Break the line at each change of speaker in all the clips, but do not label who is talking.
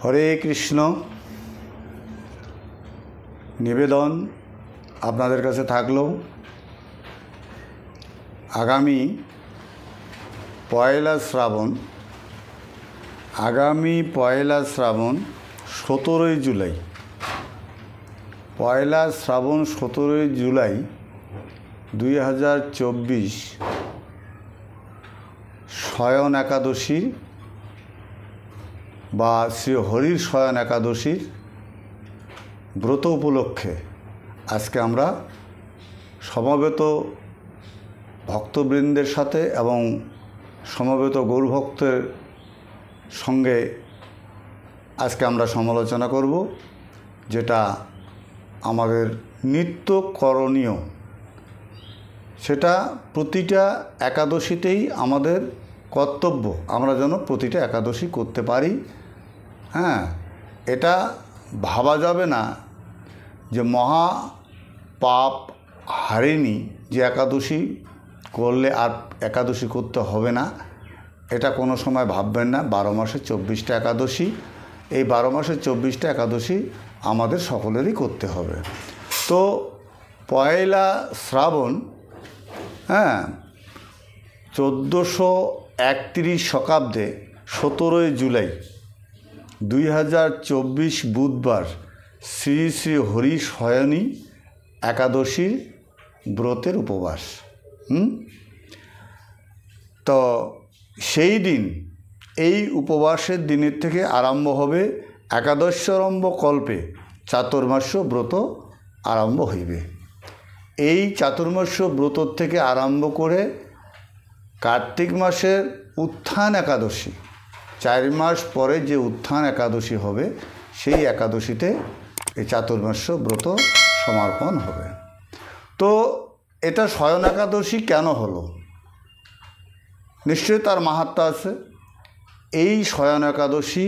হরে কৃষ্ণ। নিবেদন আপনাদের কাছে থাকলো, আগামী পয়লা শ্রাবণ 17ই জুলাই, পয়লা শ্রাবণ 17ই জুলাই 2024 শয়ন একাদশী বা শ্রী হরির শয়ন একাদশীর ব্রত উপলক্ষে আজকে আমরা সমবেত ভক্তবৃন্দের সাথে এবং সমবেত গৌরভক্তের সঙ্গে আজকে আমরা সমালোচনা করব, যেটা আমাদের নিত্য করণীয়। সেটা প্রতিটা একাদশীতেই আমাদের কর্তব্য, আমরা যেন প্রতিটা একাদশী করতে পারি। এটা ভাবা যাবে না যে মহা পাপ হারিনি, যে একাদশী করলে আর একাদশী করতে হবে না, এটা কোনো সময় ভাববেন না। 12 মাসে 24টা একাদশী, এই 12 মাসে 24টা একাদশী আমাদের সকলেরই করতে হবে। তো পয়লা শ্রাবণ 1431 শকাব্দে 17ই জুলাই 2024 বুধবার শ্রী শ্রী হরি শয়নী একাদশীর ব্রতের উপবাস। তো সেই দিন, এই উপবাসের দিনের থেকে আরম্ভ হবে একাদশারম্ভ কল্পে চাতুর্মাস্য ব্রত আরম্ভ হইবে। এই চাতুর্মাস্য ব্রত থেকে আরম্ভ করে কার্তিক মাসের উত্থান একাদশী, 4 মাস পরে যে উত্থান একাদশী হবে, সেই একাদশীতে এই চাতুর্মাস্য ব্রত সমর্পণ হবে। তো এটা শয়ন একাদশী কেন হলো? নিশ্চয়ই তার মাহাত্ম্য আছে। এই শয়ন একাদশী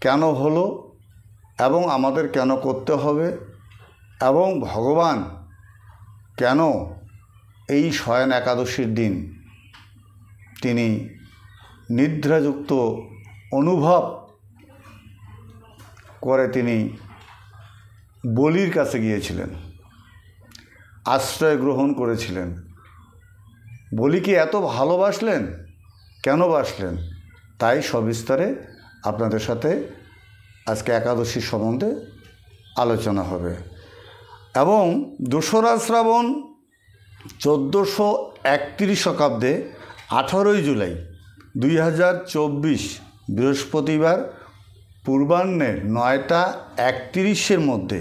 কেন হলো এবং আমাদের কেন করতে হবে, এবং ভগবান কেন এই শয়ন একাদশীর দিন তিনি নিদ্রাযুক্ত অনুভব করে তিনি বলির কাছে গিয়েছিলেন, আশ্রয় গ্রহণ করেছিলেন। বলিকে এত ভালোবাসলেন, কেন বাসলেন, তাই সবিস্তারে আপনাদের সাথে আজকে একাদশীর সম্বন্ধে আলোচনা হবে। এবং 2রা শ্রাবণ 1431 শকাব্দে 18ই জুলাই 2024 বৃহস্পতিবার পূর্বাহ্নে 9টা 31-এর মধ্যে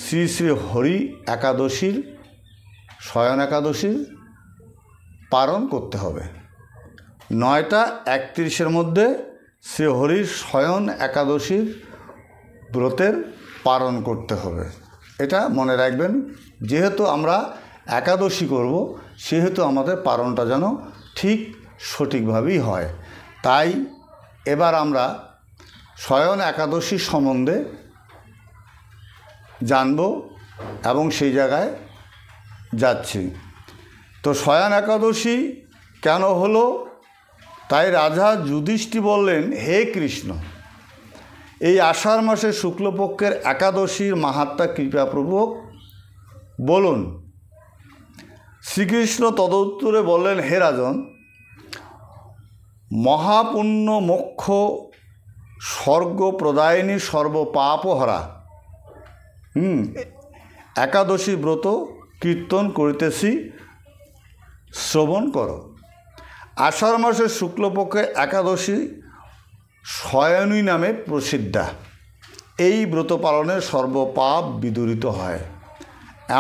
শ্রী শ্রী হরি একাদশীর শয়ন একাদশীর পালন করতে হবে। 9টা 31-এর মধ্যে শ্রী হরির শয়ন একাদশীর ব্রতের পালন করতে হবে। এটা মনে রাখবেন। যেহেতু আমরা একাদশী করব, সেহেতু আমাদের পালনটা যেন ঠিক সঠিকভাবেই হয়। তাই এবার আমরা শয়ন একাদশী সম্বন্ধে জানব এবং সেই জায়গায় যাচ্ছি। তো শয়ন একাদশী কেন হলো? তাই রাজা যুধিষ্ঠির বললেন, হে কৃষ্ণ, এই আষাঢ় মাসের শুক্লপক্ষের একাদশীর মাহাত্ম্য কৃপাপূর্বক বলুন। শ্রীকৃষ্ণ তদুত্তরে বললেন, হে রাজন, মহাপুণ্য মোক্ষ স্বর্গ প্রদায়িনী সর্বপাপহরা একাদশী ব্রত কীর্তন করিতেছি, শ্রবণ করো। আষাঢ় মাসের শুক্লপক্ষের একাদশী শয়নী নামে প্রসিদ্ধা। এই ব্রত পালনের সর্বপাপ বিদূরিত হয়।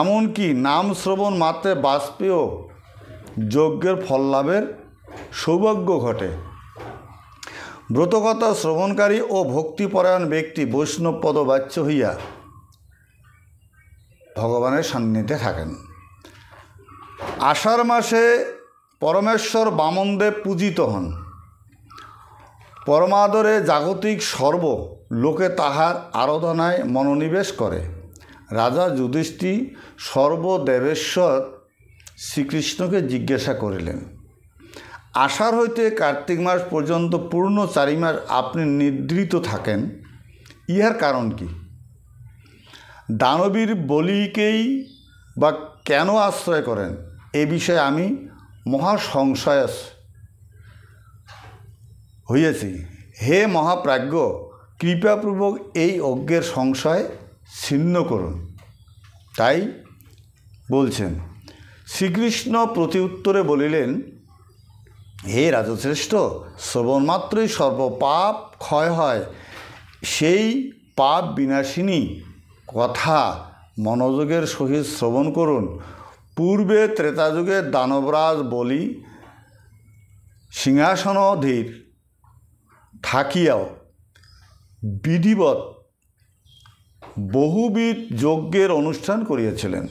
এমনকি নাম শ্রবণ মাত্রে বাষ্পেয় যজ্ঞের ফল লাভের সৌভাগ্য ঘটে। ব্রতকথা শ্রবণকারী ও ভক্তিপরায়ণ ব্যক্তি বৈষ্ণব পদবাচ্য হইয়া ভগবানের সান্নিধ্যে থাকেন। আষাঢ় মাসে পরমেশ্বর বামনদেব পূজিত হন। পরমাদরে জাগতিক সর্ব লোকে তাহার আরাধনায় মনোনিবেশ করে। রাজা যুধিষ্ঠির সর্বদেবেশ্বর শ্রীকৃষ্ণকে জিজ্ঞাসা করিলেন, আষাঢ় হইতে কার্তিক মাস পর্যন্ত পূর্ণ 4 মাস আপনি নিদ্রিত থাকেন, ইহার কারণ কি? দানবীর বলিকেই বা কেন আশ্রয় করেন, এ বিষয়ে আমি মহা সংশয় হইয়াছি। হে মহাপ্রাজ্ঞ, কৃপাপূর্বক এই অজ্ঞের সংশয় ছিন্ন করুন। তাই বলছেন। শ্রীকৃষ্ণ প্রতি উত্তরে বলিলেন, হে রাজশ্রেষ্ঠ, শ্রবণ মাত্রই সর্বপাপ ক্ষয় হয়। সেই পাপ বিনাশিনী কথা মনোযোগের সহিত শ্রবণ করুন। পূর্বে ত্রেতাযুগে দানবরাজ বলি সিংহাসনাধীর থাকিয়াও বিধিবৎ বহুবিধ যজ্ঞের অনুষ্ঠান করিয়াছিলেন।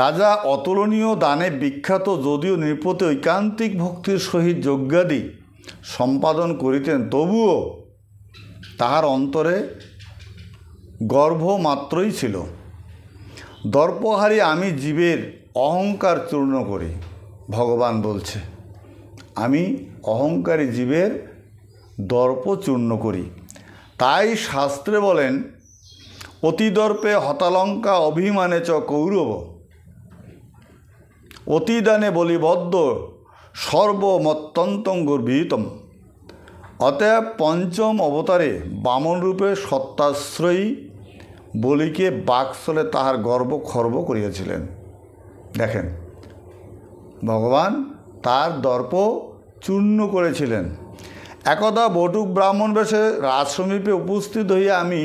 রাজা অতুলনীয় দানে বিখ্যাত, যদিও নৃপতি ঐকান্তিক ভক্তির সহিত যজ্ঞাদি সম্পাদন করিতেন, তবুও তাহার অন্তরে গর্ভ মাত্রই ছিল। দর্পহারী আমি জীবের অহংকার চূর্ণ করি। ভগবান বলছে, আমি অহংকারী জীবের দর্প চূর্ণ করি। তাই শাস্ত্রে বলেন, অতিদর্পে হতালঙ্কা অভিমানে চ কৌরব, অতিদানে বলিবদ্ধ সর্বমত্যন্তং গর্বিতম। অতএব পঞ্চম অবতারে বামন রূপে সত্যাশ্রয়ী বলিকে বাকস্থলে তাহার গর্ব খর্ব করিয়াছিলেন। দেখেন, ভগবান তার দর্প চূর্ণ করেছিলেন। একদা বটুক ব্রাহ্মণ বেশে রাজসমীপে উপস্থিত হইয়া আমি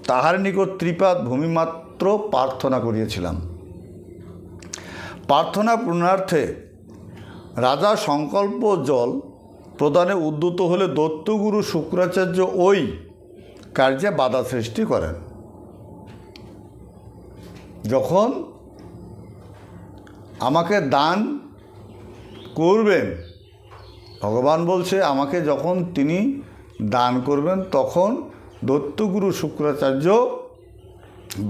তাহার নিকট ত্রিপাদ ভূমিমাত্র প্রার্থনা করিয়াছিলাম। প্রার্থনা পূর্ণার্থে রাজা সংকল্প জল প্রদানে উদ্যত হলে দত্তগুরু শুক্রাচার্য ওই কার্যে বাধা সৃষ্টি করেন। যখন আমাকে দান করবেন, ভগবান বলছে, আমাকে যখন তিনি দান করবেন তখন দত্তগুরু শুক্রাচার্য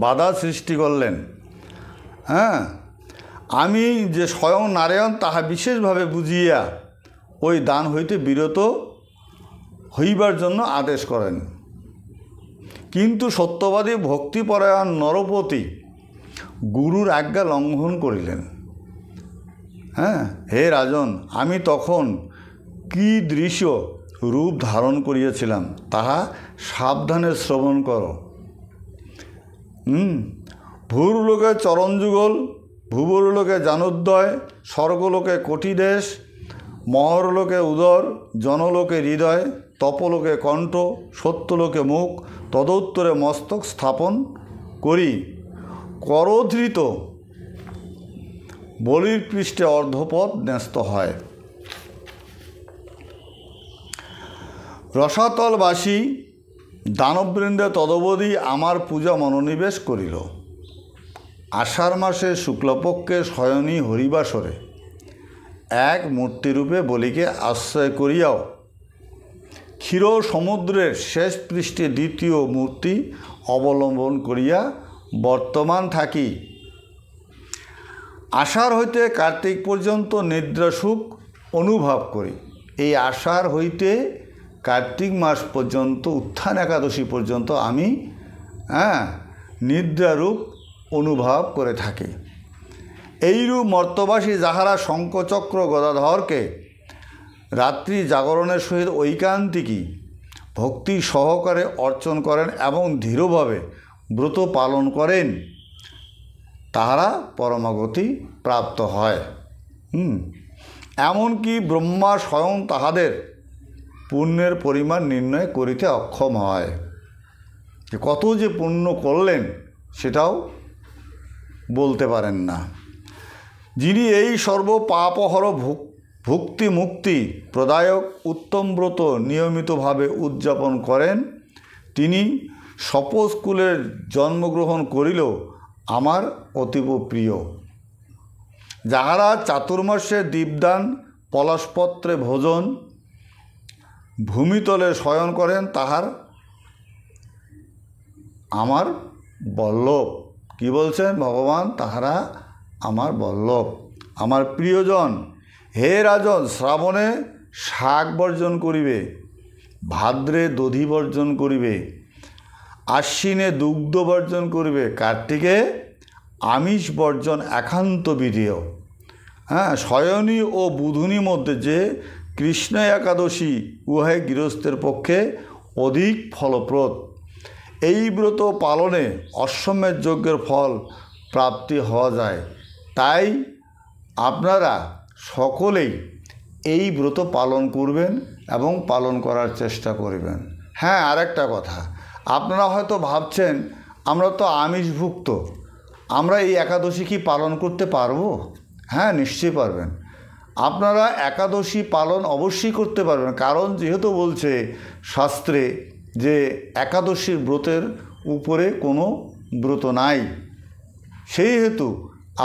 বাধা সৃষ্টি করলেন। হ্যাঁ, আমি যে স্বয়ং নারায়ণ তাহা বিশেষভাবে বুঝিয়া ওই দান হইতে বিরত হইবার জন্য আদেশ করেন। কিন্তু সত্যবাদী ভক্তিপরায়ণ নরপতি গুরুর আজ্ঞা লঙ্ঘন করিলেন। হ্যাঁ, হে রাজন, আমি তখন কি দৃশ্য রূপ ধারণ করিয়াছিলাম তাহা সাবধানে শ্রবণ করো। ভূরলোকে চরণযুগল, ভূবরলোকে জানোদ্দয়, স্বর্গলোকে কোটিদেশ, মহরলোকে উদর, জনলোকে হৃদয়, তপলোকে কণ্ঠ, সত্যলোকে মুখ, তদুত্তরে মস্তক স্থাপন করি করধৃত বলির পৃষ্ঠে অর্ধপদ ন্যস্ত হয়। রসাতলবাসী দানববৃন্দে তদবধি আমার পূজা মনোনিবেশ করিল। আষাঢ় মাসে শুক্লপক্ষে শয়নী হরিবাসরে এক মূর্তিরূপে বলিকে আশ্রয় করিয়াও ক্ষীর সমুদ্রের শেষ পৃষ্ঠে দ্বিতীয় মূর্তি অবলম্বন করিয়া বর্তমান থাকি। আষাঢ় হইতে কার্তিক পর্যন্ত নিদ্রাসুখ অনুভব করি। এই আষাঢ় হইতে কার্তিক মাস পর্যন্ত, উত্থান একাদশী পর্যন্ত আমি নিদ্রারূপ অনুভব করে থাকি। এইরূপ মর্তবাসী যাহারা শঙ্খচক্র গদাধরকে রাত্রি জাগরণের সহিত ঐকান্তিকী ভক্তি সহকারে অর্চন করেন এবং ধীরভাবে ব্রত পালন করেন, তাহারা পরমাগতি প্রাপ্ত হয়। এমনকি ব্রহ্মা স্বয়ং তাহাদের পুণ্যের পরিমাণ নির্ণয় করিতে অক্ষম হয়। কত যে পুণ্য করলেন সেটাও বলতে পারেন না। যিনি এই সর্ব পাপহর ভুক্তি মুক্তি প্রদায়ক উত্তম ব্রত নিয়মিতভাবে উদযাপন করেন, তিনি সপস্কুলের জন্মগ্রহণ করিলেও আমার অতীব প্রিয়। যাহারা চাতুর্মাস্যে দীপদান, পলাশপত্রে ভোজন, ভূমিতলে শয়ন করেন, তাহার আমার বল্লভ। কি বলছেন ভগবান? তাহারা আমার বল্লভ, আমার প্রিয়জন। হে রাজন, শ্রাবণে শাক বর্জন করিবে, ভাদ্রে দধি বর্জন করিবে, আশ্বিনে দুগ্ধ বর্জন করিবে, কার্তিকে আমিষ বর্জন একান্ত বিধেয়। শয়নী ও বুধুনি মধ্যে যে কৃষ্ণ একাদশী উহাই গৃহস্থের পক্ষে অধিক ফলপ্রদ। এই ব্রত পালনে অশ্বমেধ যজ্ঞের ফল প্রাপ্তি হওয়া যায়। তাই আপনারা সকলেই এই ব্রত পালন করবেন এবং পালন করার চেষ্টা করবেন। হ্যাঁ, আরেকটা কথা, আপনারা হয়তো ভাবছেন আমরা তো আমিষভুক্ত, আমরা এই একাদশী কি পালন করতে পারবো? হ্যাঁ, নিশ্চয়ই পারবেন। আপনারা একাদশী পালন অবশ্যই করতে পারবেন, কারণ যেহেতু বলছে শাস্ত্রে যে একাদশীর ব্রতের উপরে কোনো ব্রত নাই, সেই হেতু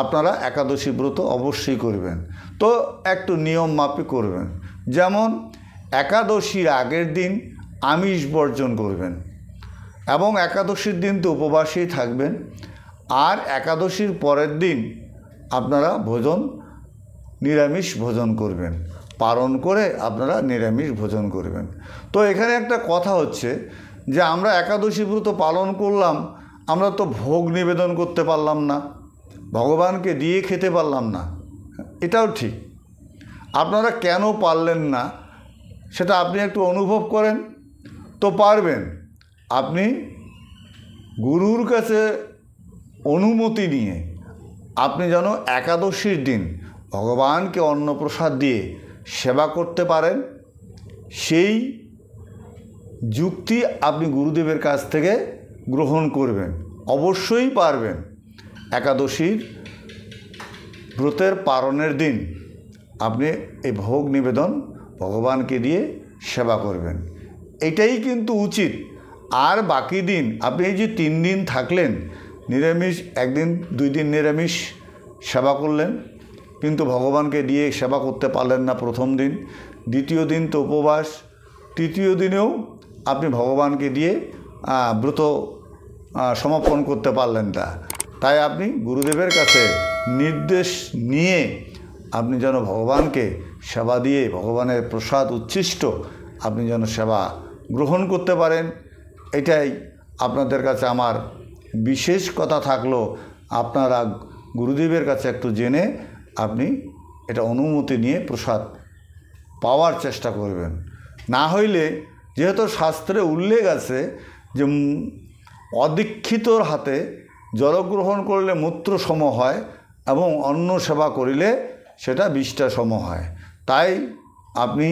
আপনারা একাদশী ব্রত অবশ্যই করবেন। তো একটু নিয়ম মাফিক করবেন। যেমন একাদশীর আগের দিন আমিষ বর্জন করবেন এবং একাদশীর দিন তো উপবাসেই থাকবেন, আর একাদশীর পরের দিন আপনারা নিরামিষ ভোজন করবেন, পালন করে আপনারা নিরামিষ ভোজন করবেন। তো এখানে একটা কথা হচ্ছে যে আমরা একাদশী ব্রত পালন করলাম, আমরা তো ভোগ নিবেদন করতে পারলাম না, ভগবানকে দিয়ে খেতে পারলাম না, এটাও ঠিক। আপনারা কেন পারলেন না সেটা আপনি একটু অনুভব করেন তো পারবেন। আপনি গুরুর কাছে অনুমতি নিয়ে আপনি যেন একাদশীর দিন ভগবানকে অন্নপ্রসাদ দিয়ে সেবা করতে পারেন, সেই যুক্তি আপনি গুরুদেবের কাছ থেকে গ্রহণ করবেন। অবশ্যই পারবেন। একাদশীর ব্রতের পালনের দিন আপনি এই ভোগ নিবেদন ভগবানকে দিয়ে সেবা করবেন, এটাই কিন্তু উচিত। আর বাকি দিন আপনি এই যে 3 দিন থাকলেন নিরামিষ, একদিন 2 দিন নিরামিষ সেবা করলেন, কিন্তু ভগবানকে দিয়ে সেবা করতে পারলেন না প্রথম দিন, দ্বিতীয় দিন তো উপবাস, তৃতীয় দিনেও আপনি ভগবানকে দিয়ে ব্রত সমাপন করতে পারলেন না। তাই আপনি গুরুদেবের কাছে নির্দেশ নিয়ে আপনি যেন ভগবানকে সেবা দিয়ে ভগবানের প্রসাদ উচ্ছিষ্ট আপনি যেন সেবা গ্রহণ করতে পারেন, এটাই আপনাদের কাছে আমার বিশেষ কথা থাকলো। আপনারা গুরুদেবের কাছে একটু জেনে আপনি এটা অনুমতি নিয়ে প্রসাদ পাওয়ার চেষ্টা করবেন। না হইলে যেহেতু শাস্ত্রে উল্লেখ আছে যে অদীক্ষিতর হাতে জলগ্রহণ করলে মূত্র সম হয় এবং অন্ন সেবা করিলে সেটা 20টা সম হয়। তাই আপনি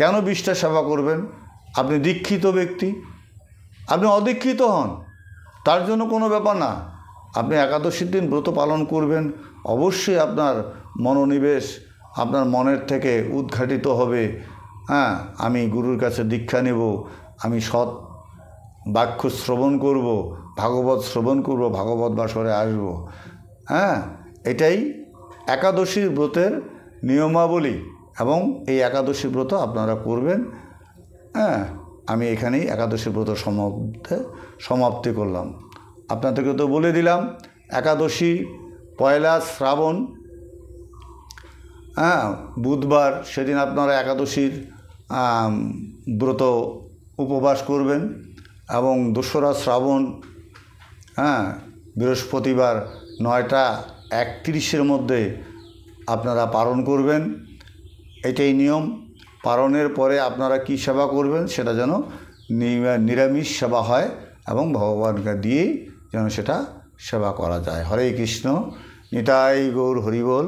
কেন 20টা সেবা করবেন? আপনি দীক্ষিত ব্যক্তি, আপনি অদীক্ষিত হন, তার জন্য কোনো ব্যাপার না। আপনি একাদশীর দিন ব্রত পালন করবেন, অবশ্যই আপনার মনোনিবেশ আপনার মনের থেকে উদ্ঘাটিত হবে। হ্যাঁ, আমি গুরুর কাছে দীক্ষা নেব, আমি সৎ বাক্য শ্রবণ করব, ভাগবত শ্রবণ করব, ভাগবত বাসরে আসব। হ্যাঁ, এটাই একাদশীর ব্রতের নিয়মাবলী এবং এই একাদশী ব্রত আপনারা করবেন। হ্যাঁ, আমি এখানেই একাদশী ব্রত সমাপ্তি করলাম। আপনাদেরকে তো বলে দিলাম একাদশী 1 শ্রাবণ, বুধবার, সেদিন আপনারা একাদশীর ব্রত উপবাস করবেন এবং 2রা শ্রাবণ বৃহস্পতিবার 9টা 31-এর মধ্যে আপনারা পালন করবেন। এটাই নিয়ম। পালনের পরে আপনারা কি সেবা করবেন সেটা যেন নিরামিষ সেবা হয় এবং ভগবানকে দিয়েই যেন সেটা সেবা করা যায়। হরে কৃষ্ণ, নিতাই গৌর হরিবোল।